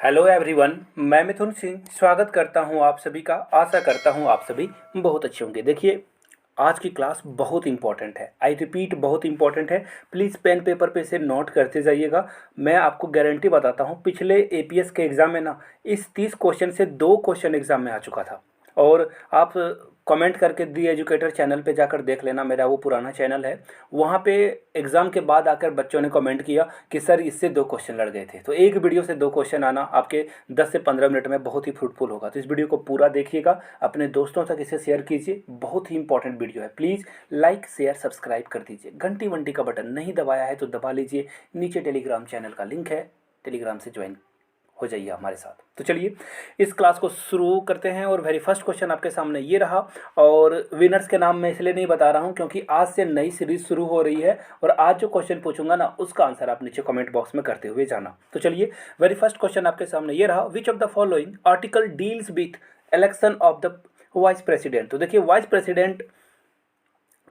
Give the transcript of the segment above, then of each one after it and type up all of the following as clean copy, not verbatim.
Hello everyone, मैं मिथुन सिंह स्वागत करता हूं आप सभी का। आशा करता हूं आप सभी बहुत अच्छे होंगे। देखिए, आज की क्लास बहुत इंपॉर्टेंट है। आई रिपीट, बहुत इंपॉर्टेंट है। प्लीज़ पेन पेपर पे इसे नोट करते जाइएगा। मैं आपको गारंटी बताता हूं, पिछले एपीएस के एग्ज़ाम में ना इस 30 क्वेश्चन से 2 क्वेश्चन एग्ज़ाम में आ चुका था। और आप कमेंट करके दी एजुकेटर चैनल पे जाकर देख लेना, मेरा वो पुराना चैनल है। वहाँ पे एग्ज़ाम के बाद आकर बच्चों ने कमेंट किया कि सर इससे 2 क्वेश्चन लड़ गए थे। तो एक वीडियो से 2 क्वेश्चन आना आपके 10 से 15 मिनट में बहुत ही फ्रूटफुल होगा। तो इस वीडियो को पूरा देखिएगा, अपने दोस्तों तक इसे शेयर कीजिए। बहुत ही इंपॉर्टेंट वीडियो है। प्लीज़ लाइक शेयर सब्सक्राइब कर दीजिए। घंटी वंटी का बटन नहीं दबाया है तो दबा लीजिए। नीचे टेलीग्राम चैनल का लिंक है, टेलीग्राम से ज्वाइन हो जाइए हमारे साथ। तो चलिए इस क्लास को शुरू करते हैं। और वेरी फर्स्ट क्वेश्चन आपके सामने ये रहा। और विनर्स के नाम मैं इसलिए नहीं बता रहा हूँ क्योंकि आज से नई सीरीज शुरू हो रही है और आज जो क्वेश्चन पूछूंगा ना उसका आंसर आप नीचे कमेंट बॉक्स में करते हुए जाना। तो चलिए वेरी फर्स्ट क्वेश्चन आपके सामने ये रहा। विच of the following article deals with election of the vice president. तो देखिए, वाइस प्रेसिडेंट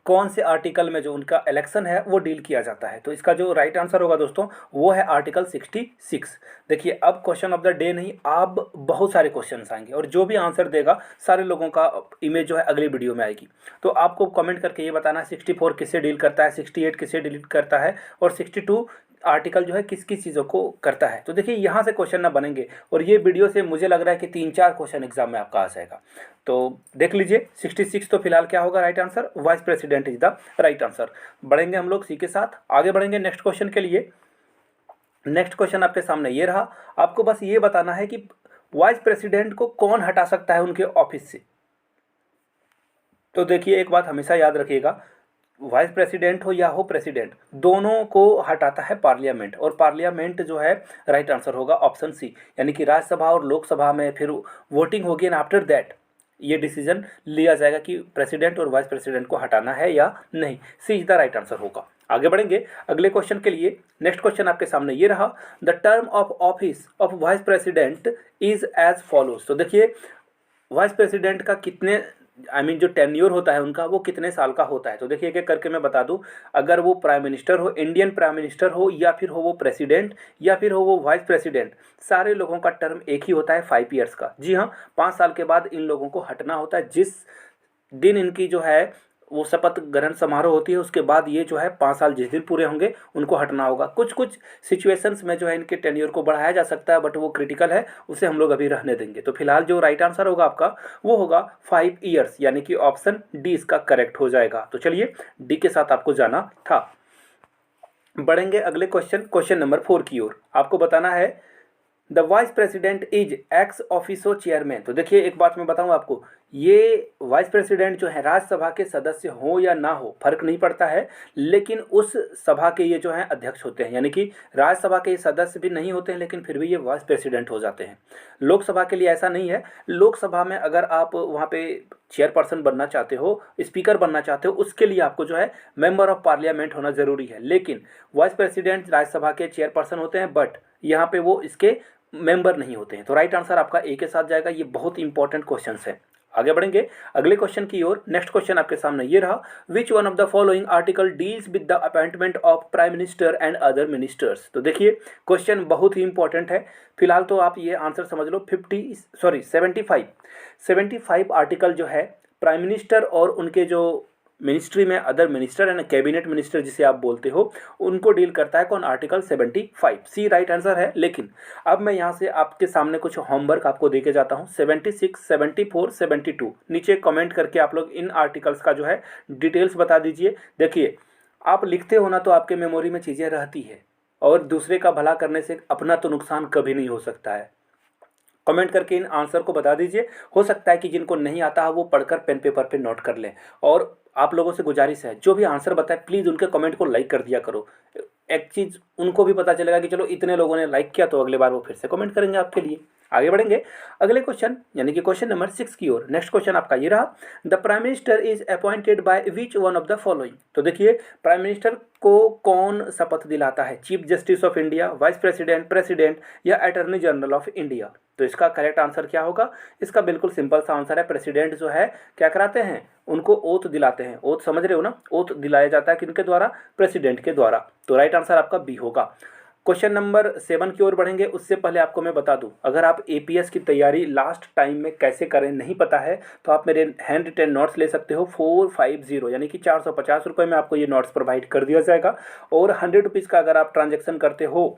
कौन से आर्टिकल में जो उनका इलेक्शन है वो डील किया जाता है। तो इसका जो राइट आंसर होगा दोस्तों वो है आर्टिकल 66। देखिए, अब क्वेश्चन ऑफ द डे नहीं, अब बहुत सारे क्वेश्चंस आएंगे और जो भी आंसर देगा सारे लोगों का इमेज जो है अगली वीडियो में आएगी। तो आपको कमेंट करके ये बताना है 64 किससे डील करता है, 68 किससे डील करता है और 62 आर्टिकल जो है किस किस चीज़ों को करता है। तो देखिए, यहाँ से क्वेश्चन ना बनेंगे और ये वीडियो से मुझे लग रहा है कि 3-4 क्वेश्चन एग्जाम में आपका आ जाएगा। तो देख लीजिए 66 तो फिलहाल क्या होगा right answer, vice president is the right answer. बढ़ेंगे हम लोग सी के साथ, आगे बढ़ेंगे नेक्स्ट क्वेश्चन के लिए। नेक्स्ट क्वेश्चन आपके सामने ये रहा। आपको बस ये बताना है कि वाइस प्रेसिडेंट को कौन हटा सकता है उनके ऑफिस से। तो देखिए, एक बात हमेशा याद रखिएगा, वाइस प्रेसिडेंट हो या हो प्रेसिडेंट, दोनों को हटाता है पार्लियामेंट। और पार्लियामेंट जो है राइट आंसर होगा ऑप्शन सी, यानी कि राज्यसभा और लोकसभा में फिर वोटिंग होगी एंड आफ्टर दैट ये डिसीजन लिया जाएगा कि प्रेसिडेंट और वाइस प्रेसिडेंट को हटाना है या नहीं। सी इज द राइट आंसर होगा। आगे बढ़ेंगे अगले क्वेश्चन के लिए। नेक्स्ट क्वेश्चन आपके सामने ये रहा। The term of office of vice president is as follows. तो देखिए, वाइस प्रेसिडेंट का कितने जो टेन्योर होता है उनका, वो कितने साल का होता है। तो देखिए, एक एक करके मैं बता दूं। अगर वो प्राइम मिनिस्टर हो, इंडियन प्राइम मिनिस्टर हो, या फिर हो वो प्रेसिडेंट, या फिर हो वो वाइस प्रेसिडेंट, सारे लोगों का टर्म एक ही होता है 5 ईयर्स का। जी हाँ, 5 साल के बाद इन लोगों को हटना होता है। जिस दिन इनकी जो है वो शपथ ग्रहण समारोह होती है उसके बाद ये जो है 5 साल जिस दिन पूरे होंगे उनको हटना होगा। कुछ कुछ सिचुएशंस में जो है इनके टेन्योर को बढ़ाया जा सकता है, बट वो क्रिटिकल है, उसे हम लोग अभी रहने देंगे। तो फिलहाल जो राइट आंसर होगा आपका वो होगा 5 ईयर्स, यानी कि ऑप्शन डी इसका करेक्ट हो जाएगा। तो चलिए डी के साथ आपको जाना था। बढ़ेंगे अगले क्वेश्चन, क्वेश्चन नंबर 4 की ओर। आपको बताना है the vice president is x officio chairman. तो देखिए, एक बात मैं बताऊं आपको, ये वाइस प्रेसिडेंट जो है राज्यसभा के सदस्य हो या ना हो फर्क नहीं पड़ता है, लेकिन उस सभा के ये जो है अध्यक्ष होते हैं। यानी कि राज्यसभा के सदस्य भी नहीं होते हैं लेकिन फिर भी ये वाइस प्रेसिडेंट हो जाते हैं। लोकसभा के लिए ऐसा नहीं है। लोकसभा में अगर आप वहाँ पे चेयरपर्सन बनना चाहते हो, स्पीकर बनना चाहते हो, उसके लिए आपको जो है मेंबर ऑफ पार्लियामेंट होना जरूरी है। लेकिन वाइस प्रेसिडेंट राज्यसभा के चेयरपर्सन होते हैं, बट यहाँ पे वो इसके मेंबर नहीं होते हैं। तो राइट आंसर आपका ए के साथ जाएगा। ये बहुत इंपॉर्टेंट क्वेश्चन है। आगे बढ़ेंगे अगले क्वेश्चन की ओर। नेक्स्ट क्वेश्चन आपके सामने ये रहा। विच one of the following article deals with the appointment of prime minister and other ministers. तो देखिए, क्वेश्चन बहुत ही इंपॉर्टेंट है। फिलहाल तो आप ये आंसर समझ लो। 75 आर्टिकल जो है प्राइम मिनिस्टर और उनके जो मिनिस्ट्री में other minister and cabinet minister जिसे आप बोलते हो, उनको डील करता है कौन, आर्टिकल 75। सी राइट आंसर है। लेकिन अब मैं यहाँ से आपके सामने कुछ होमवर्क आपको देके जाता हूँ। 76, 74, 72 नीचे कमेंट करके आप लोग इन आर्टिकल्स का जो है डिटेल्स बता दीजिए। देखिए, आप लिखते हो ना तो आपके मेमोरी में चीज़ें रहती है, और दूसरे का भला करने से अपना तो नुकसान कभी नहीं हो सकता है। कमेंट करके इन आंसर को बता दीजिए। हो सकता है कि जिनको नहीं आता है वो पढ़कर पेन पेपर पे नोट कर लें। और आप लोगों से गुजारिश है, जो भी आंसर बताए प्लीज़ उनके कमेंट को लाइक कर दिया करो। एक चीज़ उनको भी पता चलेगा कि चलो इतने लोगों ने लाइक किया तो अगले बार वो फिर से कमेंट करेंगे आपके लिए। आगे बढ़ेंगे अगले क्वेश्चन, यानी कि क्वेश्चन नंबर 6 की ओर। नेक्स्ट क्वेश्चन आपका ये रहा। The prime minister is appointed by which one of the following. तो देखिए, प्राइम मिनिस्टर को कौन शपथ दिलाता है, chief justice of India, vice president, president या अटॉर्नी जनरल ऑफ इंडिया। तो इसका करेक्ट आंसर क्या होगा, इसका बिल्कुल सिंपल सा आंसर है प्रेसिडेंट जो है क्या कराते हैं, उनको ओथ दिलाते हैं। ओथ समझ रहे हो ना, ओथ दिलाया जाता है किनके द्वारा, प्रेसिडेंट के द्वारा। तो राइट आंसर आपका बी होगा। क्वेश्चन नंबर 7 की ओर बढ़ेंगे उससे पहले आपको मैं बता दूं, अगर आप एपीएस की तैयारी लास्ट टाइम में कैसे करें नहीं पता है तो आप मेरे हैंड रिटेन नोट्स ले सकते हो। 450 यानी कि 450 रुपये में आपको ये नोट्स प्रोवाइड कर दिया जाएगा। और 100 रुपीज़ का अगर आप ट्रांजेक्शन करते हो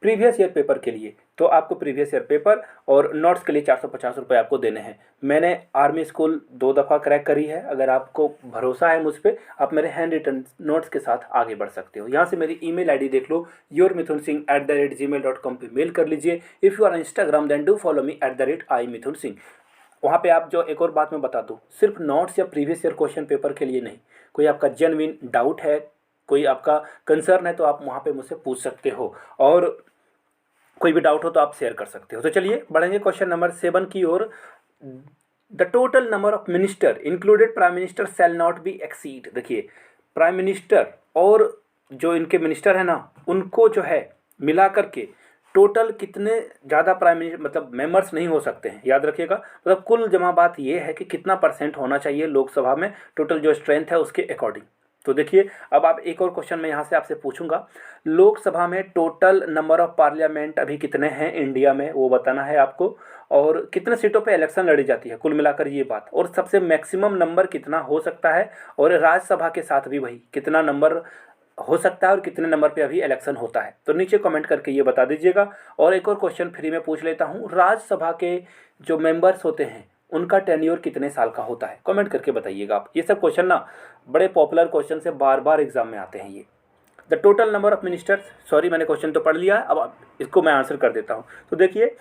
प्रीवियस ईयर पेपर के लिए तो आपको प्रीवियस ईयर पेपर और नोट्स के लिए 450 रुपये आपको देने हैं। मैंने आर्मी स्कूल 2 दफ़ा क्रैक करी है। अगर आपको भरोसा है मुझ पर, आप मेरे हैंड रिटन नोट्स के साथ आगे बढ़ सकते हो। यहाँ से मेरी ईमेल आईडी देख लो, yourmithunsingh@gmail.com पे मेल कर लीजिए। If you are Instagram then do follow me @imithunsingh। वहाँ पे आप जो एक और बात मैं बता दूँ, सिर्फ नोट्स या प्रीवियस ईयर क्वेश्चन पेपर के लिए नहीं, कोई आपका जेन्युइन डाउट है, कोई आपका कंसर्न है तो आप वहाँ पे मुझसे पूछ सकते हो, और कोई भी डाउट हो तो आप शेयर कर सकते हो। तो चलिए बढ़ेंगे क्वेश्चन नंबर 7 की ओर। The total number of minister included prime minister shall not be exceed. देखिए, प्राइम मिनिस्टर और जो इनके मिनिस्टर है ना, उनको जो है मिला करके टोटल कितने ज़्यादा प्राइम मिनिस्टर मतलब मेंबर्स नहीं हो सकते हैं, याद रखिएगा। मतलब कुल जमा बात ये है कि कितना % होना चाहिए लोकसभा में टोटल जो स्ट्रेंथ है उसके अकॉर्डिंग। तो देखिए, अब आप एक और क्वेश्चन मैं यहाँ से आपसे पूछूंगा, लोकसभा में टोटल नंबर ऑफ पार्लियामेंट अभी कितने हैं इंडिया में, वो बताना है आपको, और कितने सीटों पे इलेक्शन लड़ी जाती है, कुल मिलाकर ये बात, और सबसे मैक्सिमम नंबर कितना हो सकता है, और राज्यसभा के साथ भी वही कितना नंबर हो सकता है और कितने नंबर पे अभी इलेक्शन होता है। तो नीचे कमेंट करके ये बता दीजिएगा। और एक और क्वेश्चन फ्री में पूछ लेता हूँ, राज्यसभा के जो मेंबर्स होते हैं उनका टेन्योर कितने साल का होता है, कमेंट करके बताइएगा आप। ये सब क्वेश्चन ना बड़े पॉपुलर क्वेश्चन से बार बार एग्जाम में आते हैं ये। The total number of ministers, sorry मैंने क्वेश्चन तो पढ़ लिया है, अब इसको मैं आंसर कर देता हूँ। तो देखिए,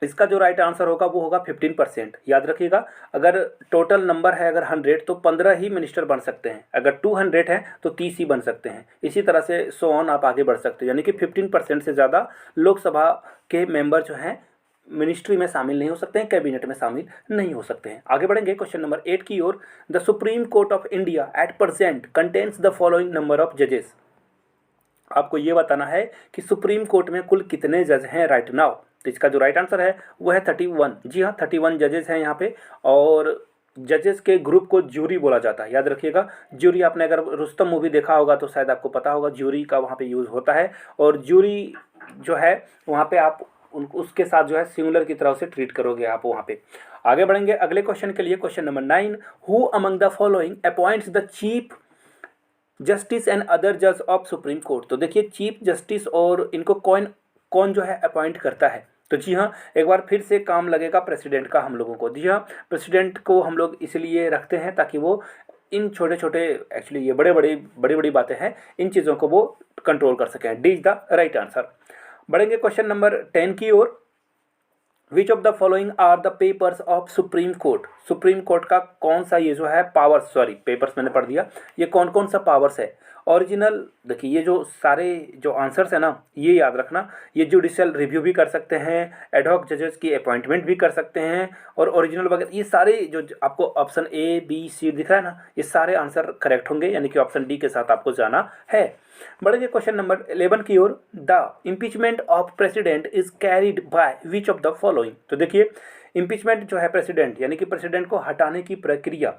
इसका जो राइट आंसर होगा वो होगा 15%। याद रखिएगा, अगर टोटल नंबर है अगर 100 तो 15 ही मिनिस्टर बन सकते हैं, अगर 200 है तो 30 ही बन सकते हैं। इसी तरह से सो ऑन आप आगे बढ़ सकते हो, यानी कि 15% से ज़्यादा लोकसभा के मेंबर जो हैं मिनिस्ट्री में शामिल नहीं हो सकते हैं, कैबिनेट में शामिल नहीं हो सकते हैं। आगे बढ़ेंगे क्वेश्चन नंबर 8 की ओर। The Supreme Court of India at present contains the following number of जजेस। आपको ये बताना है कि सुप्रीम कोर्ट में कुल कितने जज हैं राइट नाउ। तो इसका जो राइट आंसर है वो है 31। जी हाँ, 31 जजेस हैं यहाँ पे, और जजेस के ग्रुप को ज्यूरी बोला जाता है। याद रखिएगा, ज्यूरी, आपने अगर रुस्तम मूवी देखा होगा तो शायद आपको पता होगा ज्यूरी का वहाँ पे यूज़ होता है, और ज्यूरी जो है वहाँ पे आप उसके साथ जो है सिमिलर की तरह से ट्रीट करोगे आप वहाँ पे। आगे बढ़ेंगे अगले क्वेश्चन के लिए, question number 9। Who among the following appoints the chief justice and other जज ऑफ सुप्रीम कोर्ट। तो देखिए, चीफ जस्टिस और इनको कौन कौन जो है अपॉइंट करता है। तो जी हाँ, एक बार फिर से काम लगेगा प्रेसिडेंट का हम लोगों को। जी हाँ, प्रेसिडेंट को हम लोग इसलिए रखते हैं ताकि वो इन छोटे छोटे, एक्चुअली ये बड़ी बड़ी बातें हैं, इन चीज़ों को वो कंट्रोल कर सकें। D is the right answer. बढ़ेंगे क्वेश्चन नंबर 10 की ओर। Which of the following are the papers of Supreme Court. Supreme Court का कौन सा ये जो है पावर्स, सॉरी पेपर्स मैंने पढ़ दिया, ये कौन कौन सा पावर्स है। ओरिजिनल, देखिए ये जो सारे जो आंसर्स है ना, ये याद रखना, ये जुडिशियल रिव्यू भी कर सकते हैं, एडहॉक जजेस की अपॉइंटमेंट भी कर सकते हैं, और ओरिजिनल वगैरह, ये सारे जो आपको ऑप्शन ए बी सी दिख रहा है ना, ये सारे आंसर करेक्ट होंगे, यानी कि ऑप्शन डी के साथ आपको जाना है। बढ़ेंगे क्वेश्चन नंबर 11 की ओर। The impeachment of president is carried by which of the following. तो देखिए, इम्पीचमेंट जो है प्रेसिडेंट, यानी कि प्रेसिडेंट को हटाने की प्रक्रिया,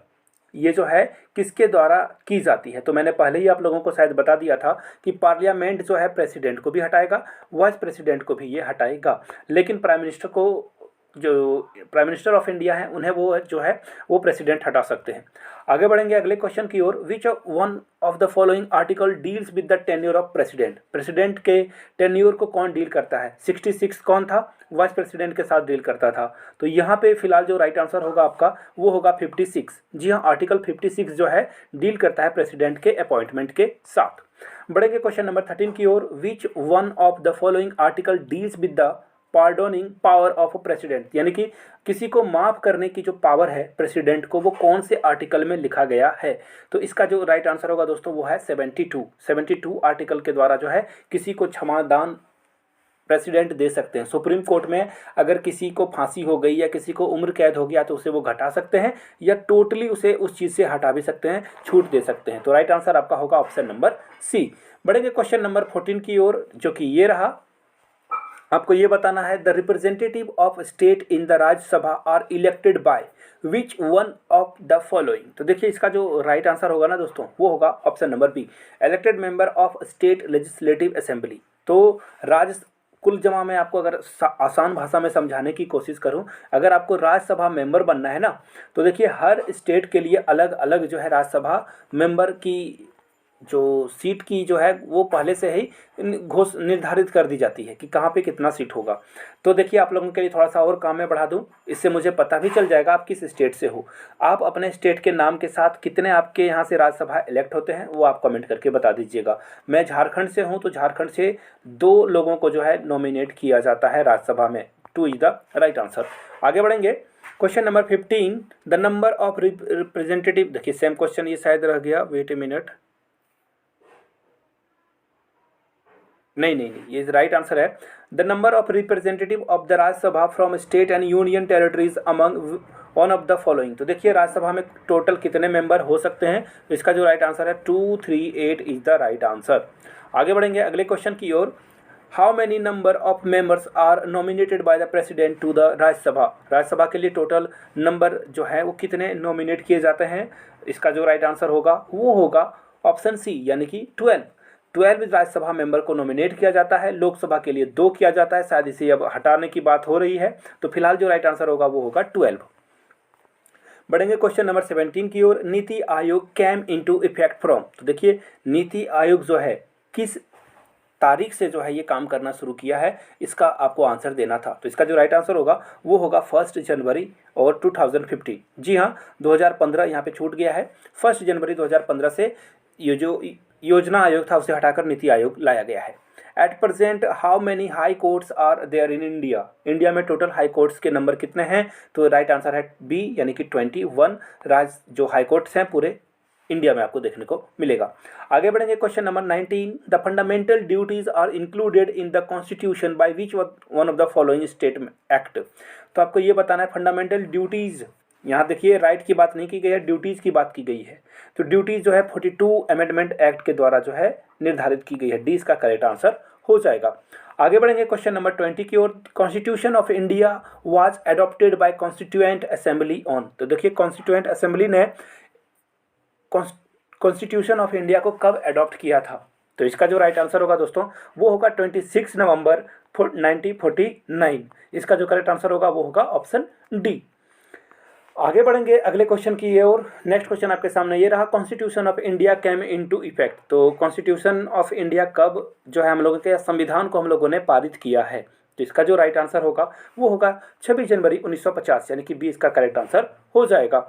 ये जो है किसके द्वारा की जाती है। तो मैंने पहले ही आप लोगों को शायद बता दिया था कि पार्लियामेंट जो है प्रेसिडेंट को भी हटाएगा, वाइस प्रेसिडेंट को भी ये हटाएगा, लेकिन प्राइम मिनिस्टर को, जो प्राइम मिनिस्टर ऑफ इंडिया है, उन्हें वो जो है वो प्रेसिडेंट हटा सकते हैं। आगे बढ़ेंगे अगले क्वेश्चन की ओर। Which one of the following article deals with the tenure of president. President के टेन्योर को कौन डील करता है। 66 कौन था, वाइस प्रेसिडेंट के साथ डील करता था। तो यहाँ पे फिलहाल जो राइट आंसर होगा आपका वो होगा 56। जी हाँ, आर्टिकल 56 जो है डील करता है प्रेसिडेंट के अपॉइंटमेंट के साथ। बढ़ेंगे क्वेश्चन नंबर 13 की ओर। Which one of the following article deals with the pardoning power of president, यानी कि किसी को माफ करने की जो पावर है प्रेसिडेंट को, वो कौन से आर्टिकल में लिखा गया है। तो इसका जो राइट आंसर होगा दोस्तों वो है 72 आर्टिकल के द्वारा जो है किसी को क्षमादान प्रेसिडेंट दे सकते हैं। सुप्रीम कोर्ट में अगर किसी को फांसी हो गई या किसी को उम्र कैद हो गया तो उसे वो घटा सकते हैं, या टोटली उसे उस चीज़ से हटा भी सकते हैं, छूट दे सकते हैं। तो राइट आंसर आपका होगा ऑप्शन नंबर सी। बढ़ेंगे क्वेश्चन नंबर 14 की ओर, जो कि ये रहा। आपको ये बताना है, the representative of state in the Rajya Sabha are elected by which one of the following. तो देखिए, इसका जो राइट आंसर होगा ना दोस्तों वो होगा option number B, elected member of state legislative assembly. तो कुल जमा में आपको अगर आसान भाषा में समझाने की कोशिश करूं, अगर आपको राज्यसभा मेंबर बनना है ना, तो देखिए हर स्टेट के लिए अलग अलग जो है राज्यसभा मेंबर की जो सीट की जो है वो पहले से ही निर्धारित कर दी जाती है कि कहाँ पे कितना सीट होगा। तो देखिए आप लोगों के लिए थोड़ा सा और काम में बढ़ा दूं, इससे मुझे पता भी चल जाएगा आप किस स्टेट से हो। आप अपने स्टेट के नाम के साथ कितने आपके यहाँ से राज्यसभा इलेक्ट होते हैं वो आप कमेंट करके बता दीजिएगा। मैं झारखंड से हूँ, तो झारखंड से 2 लोगों को जो है नॉमिनेट किया जाता है राज्यसभा में। 2 इज द राइट आंसर। आगे बढ़ेंगे, question number 15, the number of representative. देखिए सेम क्वेश्चन ये शायद रह गया, वेट ए मिनट, नहीं, ये राइट आंसर है। The number of representative of the Rajya Sabha from state and union territories among one of the following. तो देखिए राज्यसभा में टोटल कितने मेंबर हो सकते हैं, इसका जो राइट आंसर है 238 इज द राइट आंसर। आगे बढ़ेंगे अगले क्वेश्चन की ओर। How many number of members are nominated by the president to the Rajya Sabha. Rajya Sabha के लिए टोटल नंबर जो है वो कितने नॉमिनेट किए जाते हैं, इसका जो राइट आंसर होगा वो होगा ऑप्शन सी, यानी कि 12 राज्यसभा मेंबर को नॉमिनेट किया जाता है। लोकसभा के लिए 2 किया जाता है, शायद इसे अब हटाने की बात हो रही है, तो फिलहाल जो राइट आंसर होगा वो होगा 12। बढ़ेंगे क्वेश्चन नंबर 17 की ओर। NITI Aayog cam into effect from. तो देखिए नीति आयोग जो है किस तारीख से जो है ये काम करना शुरू किया है, इसका आपको आंसर देना था। तो इसका जो राइट आंसर होगा वो होगा 1 जनवरी और 2015। जी हाँ, 2015 यहाँ पे छूट गया है। 1 जनवरी 2015 से ये जो योजना आयोग था उसे हटाकर नीति आयोग लाया गया है। At present how many high courts are there in India. India में टोटल हाई कोर्ट्स के नंबर कितने हैं, तो राइट आंसर है बी, यानी कि 21 जो हाई कोर्ट्स हैं पूरे इंडिया में आपको देखने को मिलेगा। आगे बढ़ेंगे question number 19, the fundamental duties are included in the constitution by which one of the following state act. तो आपको ये बताना है फंडामेंटल ड्यूटीज, यहाँ देखिए राइट की बात नहीं की गई है, ड्यूटीज की बात की गई है। तो ड्यूटीज जो है 42 अमेंडमेंट एक्ट के द्वारा जो है निर्धारित की गई है। डी इसका करेक्ट आंसर हो जाएगा। आगे बढ़ेंगे क्वेश्चन नंबर 20 की ओर। Constitution of India was adopted by constituent assembly on. तो देखिए कॉन्स्टिट्यूएंट असेंबली ने कॉन्स्टिट्यूशन ऑफ इंडिया को कब अडॉप्ट किया था, तो इसका जो राइट आंसर होगा दोस्तों वो होगा 26 नवंबर 1949। इसका जो करेक्ट आंसर होगा वो होगा ऑप्शन डी। आगे बढ़ेंगे अगले क्वेश्चन की ओर। नेक्स्ट क्वेश्चन आपके सामने ये रहा, constitution of India came into effect. तो कॉन्स्टिट्यूशन ऑफ इंडिया कब जो है हम लोगों के संविधान को हम लोगों ने पारित किया है, तो इसका जो राइट आंसर होगा वो होगा 26 जनवरी 1950, यानी कि बी इसका करेक्ट आंसर हो जाएगा।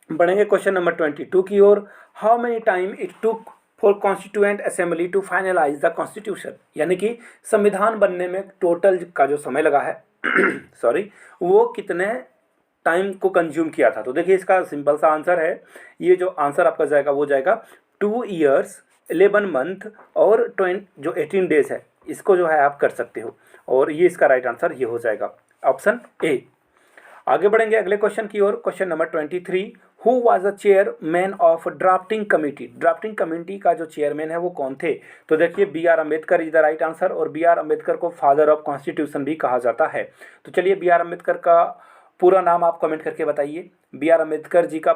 बढ़ेंगे क्वेश्चन नंबर 22 की ओर। How many time it took for constituent assembly to finalise the constitution. यानी कि संविधान बनने में टोटल का जो समय लगा है सॉरी, वो कितने टाइम को कंज्यूम किया था। तो देखिए इसका सिंपल सा आंसर है, ये जो आंसर आपका जाएगा वो जाएगा 2 ईयर्स 11 मंथ और 18 डेज है, इसको जो है आप कर सकते हो, और ये इसका राइट आंसर ये हो जाएगा ऑप्शन ए। आगे बढ़ेंगे अगले क्वेश्चन की ओर। Question number 23, who was the chairman of drafting committee. Drafting committee का जो चेयरमैन है वो कौन थे, तो देखिए B R Ambedkar is the right answer, और बी आर अम्बेडकर को फादर ऑफ कॉन्स्टिट्यूशन भी कहा जाता है। तो चलिए बी आर अम्बेडकर का पूरा नाम आप कमेंट करके बताइए। बी आर अम्बेडकर जी का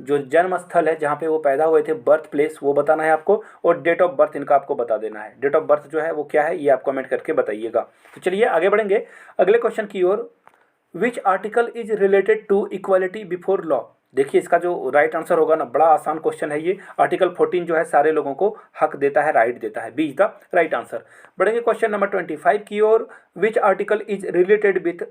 जो जन्म स्थल है जहाँ पे वो पैदा हुए थे, बर्थ प्लेस, वो बताना है आपको, और डेट ऑफ बर्थ इनका आपको बता देना है। डेट ऑफ बर्थ जो है वो क्या है ये आप कमेंट करके बताइएगा। तो चलिए आगे बढ़ेंगे अगले क्वेश्चन की ओर। Which article is related to equality before law. देखिए इसका जो राइट आंसर होगा ना, बड़ा आसान क्वेश्चन है ये। आर्टिकल 14 जो है सारे लोगों को हक देता है, राइट देता है, B is the right answer. बढ़ेंगे क्वेश्चन नंबर 25 की ओर। Which article is related with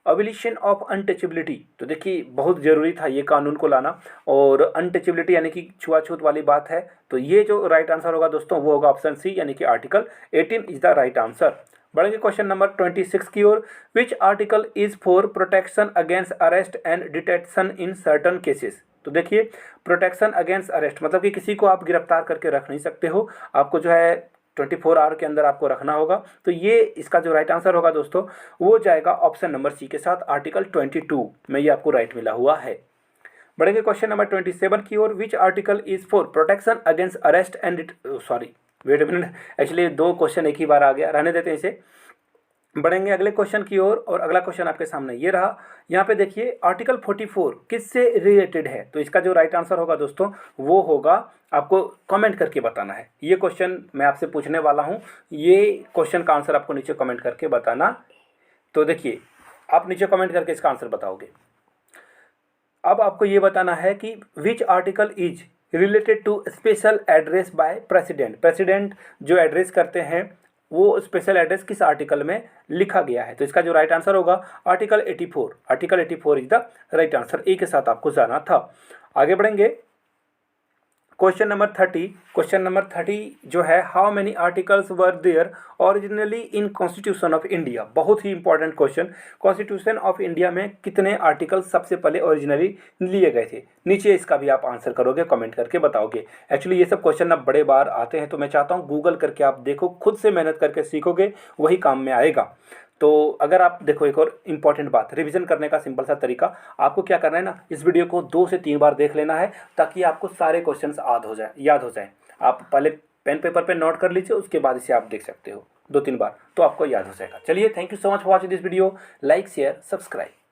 abolition of untouchability. तो देखिए बहुत ज़रूरी था ये कानून को लाना, और अनटचेबिलिटी यानी कि छुआछूत वाली बात है, तो ये जो राइट आंसर होगा दोस्तों वो होगा ऑप्शन सी, यानी कि article 18 is the right answer. बढ़ेंगे क्वेश्चन नंबर 26 की ओर। Which article is for protection against arrest and detention in certain cases. तो देखिए प्रोटेक्शन अगेंस्ट अरेस्ट मतलब कि किसी को आप गिरफ्तार करके रख नहीं सकते हो, आपको जो है 24 आवर के अंदर आपको रखना होगा। तो ये इसका जो राइट आंसर होगा दोस्तों वो जाएगा ऑप्शन नंबर सी के साथ, आर्टिकल 22 में ये आपको राइट मिला हुआ है। बढ़ेंगे क्वेश्चन नंबर 27 की ओर। Which article is for protection against arrest and wait a minute, actually 2 question एक ही बार आ गया, रहने देते हैं इसे। बढ़ेंगे अगले क्वेश्चन की ओर और अगला क्वेश्चन आपके सामने ये रहा। यहाँ पे देखिए आर्टिकल 44 किससे रिलेटेड है, तो इसका जो राइट आंसर होगा दोस्तों वो होगा, आपको कमेंट करके बताना है। ये क्वेश्चन मैं आपसे पूछने वाला हूँ, ये क्वेश्चन का आंसर आपको नीचे कमेंट करके बताना। तो देखिए आप नीचे कमेंट करके इसका आंसर बताओगे। अब आपको ये बताना है कि which article is related to special address by president. President जो एड्रेस करते हैं वो स्पेशल एड्रेस किस आर्टिकल में लिखा गया है, तो इसका जो राइट आंसर होगा article 84। Article 84 is the right answer. A के साथ आपको जाना था। आगे बढ़ेंगे क्वेश्चन नंबर 30। क्वेश्चन नंबर 30 जो है, how many articles were there originally in constitution of India. बहुत ही important question. Constitution of India में कितने आर्टिकल्स सबसे पहले ओरिजिनली लिए गए थे, नीचे इसका भी आप आंसर करोगे, कमेंट करके बताओगे। एक्चुअली ये सब क्वेश्चन अब बड़े बार आते हैं, तो मैं चाहता हूँ गूगल करके आप देखो, खुद से मेहनत करके सीखोगे वही काम में आएगा। तो अगर आप देखो, एक और इम्पॉर्टेंट बात, रिवीजन करने का सिंपल सा तरीका, आपको क्या करना है ना, इस वीडियो को 2 से 3 बार देख लेना है ताकि आपको सारे क्वेश्चंस याद हो जाए। आप पहले पेन पेपर पे नोट कर लीजिए, उसके बाद इसे आप देख सकते हो 2-3 बार, तो आपको याद हो जाएगा। चलिए, thank you so much for watching this video. Like, share, subscribe.